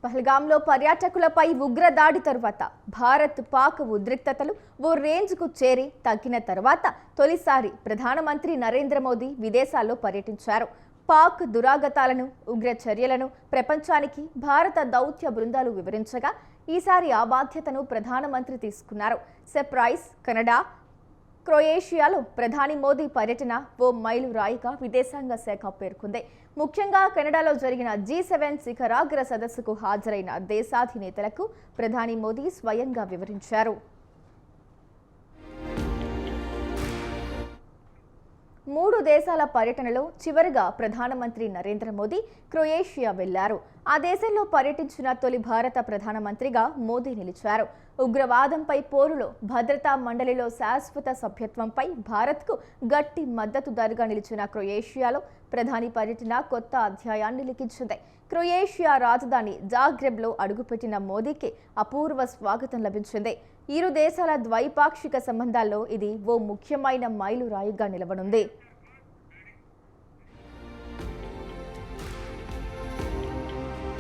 పహల్గాంలో పర్యాటకులపై ఉగ్రదాడి తరువాత భారత్ పాక్ ఉద్రిక్తతలు ఓ రేంజ్కు చేరి తగ్గిన తర్వాత తొలిసారి ప్రధానమంత్రి నరేంద్ర మోదీ విదేశాల్లో పర్యటించారు. పాక్ దురాగతాలను, ఉగ్ర చర్యలను ప్రపంచానికి భారత దౌత్య బృందాలు వివరించగా ఈసారి ఆ బాధ్యతను ప్రధానమంత్రి తీసుకున్నారు. సర్ప్రైజ్ కెనడా, క్రొయేషియాలో ప్రధాని మోదీ పర్యటన ఓ మైలురాయిగా విదేశాంగ శాఖ పేర్కొంది. ముఖ్యంగా కెనడాలో జరిగిన G7 శిఖరాగ్ర సదస్సుకు హాజరైన దేశాధినేతలకు ప్రధాని మోదీ స్వయంగా వివరించారు. మూడు దేశాల పర్యటనలో చివరిగా ప్రధానమంత్రి నరేంద్ర మోదీ క్రొయేషియా వెళ్లారు. ఆ దేశంలో పర్యటించిన తొలి భారత ప్రధానమంత్రిగా మోదీ నిలిచారు. ఉగ్రవాదంపై పోరులో భద్రతా మండలిలో శాశ్వత సభ్యత్వంపై భారత్కు గట్టి మద్దతుదారుగా నిలిచిన క్రొయేషియాలో ప్రధాని పర్యటన కొత్త అధ్యాయాన్ని లిఖించింది. క్రొయేషియా రాజధాని జాగ్రెబ్లో అడుగుపెట్టిన మోదీకి అపూర్వ స్వాగతం లభించింది. ఇరు దేశాల ద్వైపాక్షిక సంబంధాల్లో ఇది ఓ ముఖ్యమైన మైలురాయిగా నిలవనుంది.